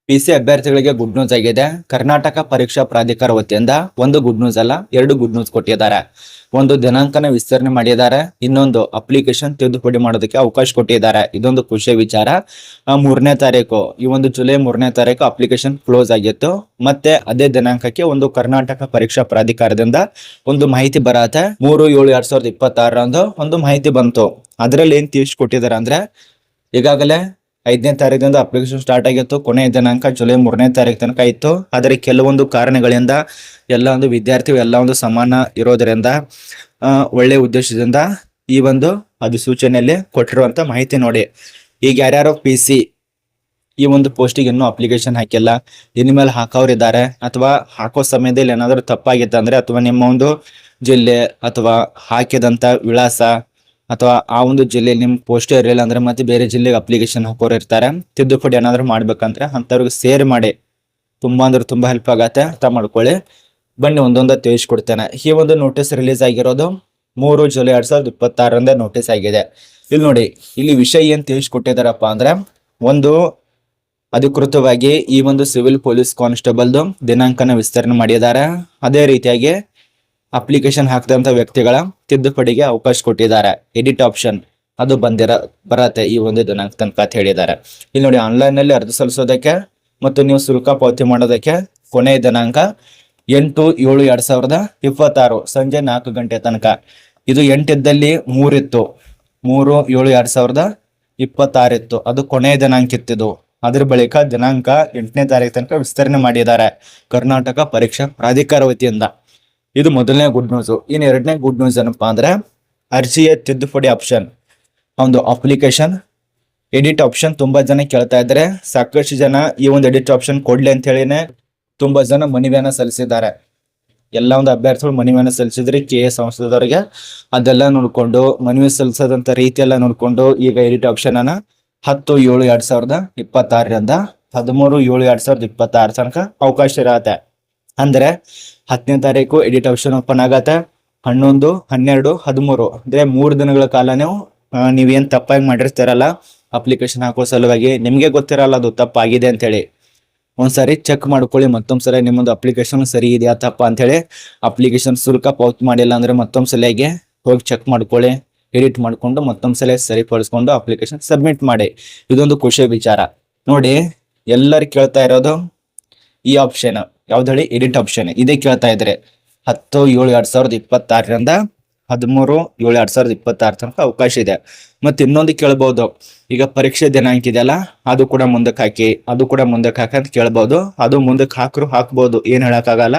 PC ಅಭ್ಯರ್ಥಿಗಳಿಗೆ good news ಆಗಿದೆ. ಕರ್ನಾಟಕ ಪರೀಕ್ಷಾ ಪ್ರಾಧಿಕಾರ ವತಿಯಿಂದ ಒಂದು ಗುಡ್ ನ್ಯೂಸ್ ಅಲ್ಲ, ಎರಡು ಗುಡ್ ನ್ಯೂಸ್ ಕೊಟ್ಟಿದ್ದಾರೆ. ಒಂದು ದಿನಾಂಕನ ವಿಸ್ತರಣೆ ಮಾಡಿದ್ದಾರೆ, ಇನ್ನೊಂದು ಅಪ್ಲಿಕೇಶನ್ ತಿದ್ದುಪಡಿ ಮಾಡೋದಕ್ಕೆ ಅವಕಾಶ ಕೊಟ್ಟಿದ್ದಾರೆ. ಇದೊಂದು ಖುಷಿಯ ವಿಚಾರ. 3ನೇ ತಾರೀಕು, ಈ ಒಂದು ಜುಲೈ 3ನೇ ತಾರೀಕು ಅಪ್ಲಿಕೇಶನ್ ಕ್ಲೋಸ್ ಆಗಿತ್ತು. ಮತ್ತೆ ಅದೇ ದಿನಾಂಕಕ್ಕೆ ಒಂದು ಕರ್ನಾಟಕ ಪರೀಕ್ಷಾ ಪ್ರಾಧಿಕಾರದಿಂದ ಒಂದು ಮಾಹಿತಿ ಬರತ್ತೆ. 3/7/2026 ರಂದು ಒಂದು ಮಾಹಿತಿ ಬಂತು. ಅದರಲ್ಲಿ ಏನ್ ತಿಳಿಸ್ಕೊಟ್ಟಿದ್ದಾರೆ ಅಂದ್ರೆ, ಈಗಾಗಲೇ 5ನೇ ತಾರೀಕಿನಿಂದ ಅಪ್ಲಿಕೇಶನ್ ಸ್ಟಾರ್ಟ್ ಆಗಿತ್ತು. ಕೊನೆಯ ದಿನಾಂಕ ಜುಲೈ 3ನೇ ತಾರೀಕು ತನಕ ಇತ್ತು. ಆದರೆ ಕೆಲವೊಂದು ಕಾರಣಗಳಿಂದ ಎಲ್ಲ ಒಂದು ವಿದ್ಯಾರ್ಥಿಗಳು ಎಲ್ಲ ಒಂದು ಸಮಾನ ಇರೋದರಿಂದ ಒಳ್ಳೆ ಉದ್ದೇಶದಿಂದ ಈ ಒಂದು ಅಧಿಸೂಚನೆಯಲ್ಲಿ ಕೊಟ್ಟಿರುವಂತ ಮಾಹಿತಿ ನೋಡಿ. ಈಗ ಯಾರ್ಯಾರು ಪಿಸಿ ಈ ಒಂದು ಪೋಸ್ಟಿಗೆ ಇನ್ನೂ ಅಪ್ಲಿಕೇಶನ್ ಹಾಕಿಲ್ಲ, ಇನ್ಮೇಲೆ ಹಾಕೋರಿದ್ದಾರೆ, ಅಥವಾ ಹಾಕೋ ಸಮಯದಲ್ಲಿ ಏನಾದರೂ ತಪ್ಪಾಗಿತ್ತಂದ್ರೆ, ಅಥವಾ ನಿಮ್ಮ ಒಂದು ಜಿಲ್ಲೆ ಅಥವಾ ಹಾಕಿದಂತ ವಿಳಾಸ ಅಥವಾ ಆ ಒಂದು ಜಿಲ್ಲೆಯಲ್ಲಿ ನಿಮ್ ಪೋಸ್ಟ್ ಇರಲಿಲ್ಲ ಅಂದ್ರೆ ಮತ್ತೆ ಬೇರೆ ಜಿಲ್ಲೆಗೆ ಅಪ್ಲಿಕೇಶನ್ ಹಾಕೋರು ಇರ್ತಾರೆ. ತಿದ್ದುಪಡಿ ಏನಾದ್ರು ಮಾಡ್ಬೇಕಂದ್ರೆ ಅಂತವ್ರಿಗೆ ಸೇರ್ ಮಾಡಿ. ತುಂಬಾ ಅಂದ್ರೆ ತುಂಬಾ ಹೆಲ್ಪ್ ಆಗತ್ತೆ, ಅರ್ಥ ಮಾಡ್ಕೊಳ್ಳಿ. ಬನ್ನಿ ಒಂದೊಂದ ತಿಳಿಸ್ಕೊಡ್ತೇನೆ. ಈ ಒಂದು ನೋಟಿಸ್ ರಿಲೀಸ್ ಆಗಿರೋದು 3 ಜುಲೈ 2026 ನೋಟಿಸ್ ಆಗಿದೆ. ಇಲ್ಲಿ ನೋಡಿ, ಇಲ್ಲಿ ವಿಷಯ ಏನ್ ತಿಳಿಸ್ಕೊಟ್ಟಿದಾರಪ್ಪ ಅಂದ್ರೆ, ಒಂದು ಅಧಿಕೃತವಾಗಿ ಈ ಒಂದು ಸಿವಿಲ್ ಪೊಲೀಸ್ ಕಾನ್ಸ್ಟೇಬಲ್ದು ದಿನಾಂಕನ ವಿಸ್ತರಣೆ ಮಾಡಿದ್ದಾರೆ. ಅದೇ ರೀತಿಯಾಗಿ ಅಪ್ಲಿಕೇಶನ್ ಹಾಕಿದಂತ ವ್ಯಕ್ತಿಗಳ ತಿದ್ದುಪಡಿಗೆ ಅವಕಾಶ ಕೊಟ್ಟಿದ್ದಾರೆ. ಎಡಿಟ್ ಆಪ್ಷನ್ ಅದು ಬರತ್ತೆ ಈ ಒಂದು ದಿನಾಂಕ ತನಕ ಅಂತ ಹೇಳಿದ್ದಾರೆ. ಇಲ್ಲಿ ನೋಡಿ, ಆನ್ಲೈನ್ ನಲ್ಲಿ ಅರ್ಜಿ ಸಲ್ಲಿಸೋದಕ್ಕೆ ಮತ್ತು ನೀವು ಶುಲ್ಕ ಪಾವತಿ ಮಾಡೋದಕ್ಕೆ ಕೊನೆಯ ದಿನಾಂಕ 8/7/2026 ಸಂಜೆ 4 ಗಂಟೆ ತನಕ. ಇದು 8 ಇದ್ದಲ್ಲಿ 3 ಇತ್ತು, 3/7/2026 ಇತ್ತು, ಅದು ಕೊನೆಯ ದಿನಾಂಕ ಇತ್ತಿದು. ಅದ್ರ ಬಳಿಕ ದಿನಾಂಕ 8ನೇ ತಾರೀಕು ತನಕ ವಿಸ್ತರಣೆ ಮಾಡಿದ್ದಾರೆ ಕರ್ನಾಟಕ ಪರೀಕ್ಷಾ ಪ್ರಾಧಿಕಾರ ವತಿಯಿಂದ. ಇದು ಮೊದಲನೇ ಗುಡ್ ನ್ಯೂಸ್. ಇನ್ನು ಎರಡನೇ ಗುಡ್ ನ್ಯೂಸ್ ಏನಪ್ಪಾ ಅಂದ್ರೆ, ಅರ್ಜಿಯ ತಿದ್ದುಪಡಿ ಆಪ್ಷನ್, ಒಂದು ಅಪ್ಲಿಕೇಶನ್ ಎಡಿಟ್ ಆಪ್ಷನ್ ತುಂಬಾ ಜನ ಕೇಳ್ತಾ ಇದ್ದಾರೆ. ಸಾಕಷ್ಟು ಜನ ಈ ಒಂದು ಎಡಿಟ್ ಆಪ್ಷನ್ ಕೊಡ್ಲಿ ಅಂತ ಹೇಳಿನೇ ತುಂಬಾ ಜನ ಮನವಿಯನ್ನ ಸಲ್ಲಿಸಿದ್ದಾರೆ. ಎಲ್ಲ ಒಂದು ಅಭ್ಯರ್ಥಿಗಳು ಮನವಿಯನ್ನ ಸಲ್ಲಿಸಿದ್ರೆ KS ಸಂಸ್ಥೆದವರಿಗೆ ಅದೆಲ್ಲ ನೋಡ್ಕೊಂಡು ಮನವಿ ಸಲ್ಲಿಸೋದಂತ ರೀತಿ ಎಲ್ಲ ನೋಡ್ಕೊಂಡು ಈಗ ಎಡಿಟ್ ಆಪ್ಷನ್ ಅನ್ನ 10/7/2026 13/7/2026 ತನಕ ಅವಕಾಶ ಇರತ್ತೆ. ಅಂದ್ರೆ 10ನೇ ತಾರೀಕು ಎಡಿಟ್ ಆಪ್ಷನ್ ಓಪನ್ ಆಗತ್ತೆ. 11, 12, 13 ಅಂದ್ರೆ 3 ದಿನಗಳ ಕಾಲ ನೀವೇನ್ ತಪ್ಪಾಗಿ ಮಾಡಿರ್ತೀರಲ್ಲ ಅಪ್ಲಿಕೇಶನ್ ಹಾಕೋ ಸಲುವಾಗಿ, ನಿಮ್ಗೆ ಗೊತ್ತಿರಲ್ಲ ಅದು ತಪ್ಪಾಗಿದೆ ಅಂತ ಹೇಳಿ. ಒಂದ್ಸರಿ ಚೆಕ್ ಮಾಡ್ಕೊಳ್ಳಿ, ಮತ್ತೊಂದ್ಸಲ ನಿಮ್ಮೊಂದು ಅಪ್ಲಿಕೇಶನ್ ಸರಿ ಇದೆಯಾ ತಪ್ಪ ಅಂತ ಹೇಳಿ. ಅಪ್ಲಿಕೇಶನ್ ಶುಲ್ಕ ಪಾವತಿ ಮಾಡಿಲ್ಲ ಅಂದ್ರೆ ಮತ್ತೊಂದ್ಸಲಿಗೆ ಹೋಗಿ ಚೆಕ್ ಮಾಡ್ಕೊಳ್ಳಿ, ಎಡಿಟ್ ಮಾಡ್ಕೊಂಡು ಮತ್ತೊಂದ್ಸಲ ಸರಿಪಡಿಸ್ಕೊಂಡು ಅಪ್ಲಿಕೇಶನ್ ಸಬ್ಮಿಟ್ ಮಾಡಿ. ಇದೊಂದು ಖುಷಿಯ ವಿಚಾರ ನೋಡಿ. ಎಲ್ಲರೂ ಕೇಳ್ತಾ ಇರೋದು ಈ ಆಪ್ಷನ್ ಯಾವ್ದು ಹೇಳಿ, ಎಡಿಟ್ ಆಪ್ಷನ್. ಇದೇ ಕೇಳ್ತಾ ಇದ್ರೆ 10/7/2026 13/7/2026 ತನಕ ಅವಕಾಶ ಇದೆ. ಮತ್ತೆ ಇನ್ನೊಂದು ಕೇಳ್ಬಹುದು, ಈಗ ಪರೀಕ್ಷೆ ದಿನಾಂಕ ಇದೆಯಲ್ಲ ಅದು ಕೂಡ ಮುಂದಕ್ಕೆ ಹಾಕಿ ಅಂತ ಕೇಳ್ಬಹುದು. ಅದು ಮುಂದಕ್ಕೆ ಹಾಕ್ಬಹುದು, ಏನ್ ಹೇಳಕ್ಕಾಗಲ್ಲ.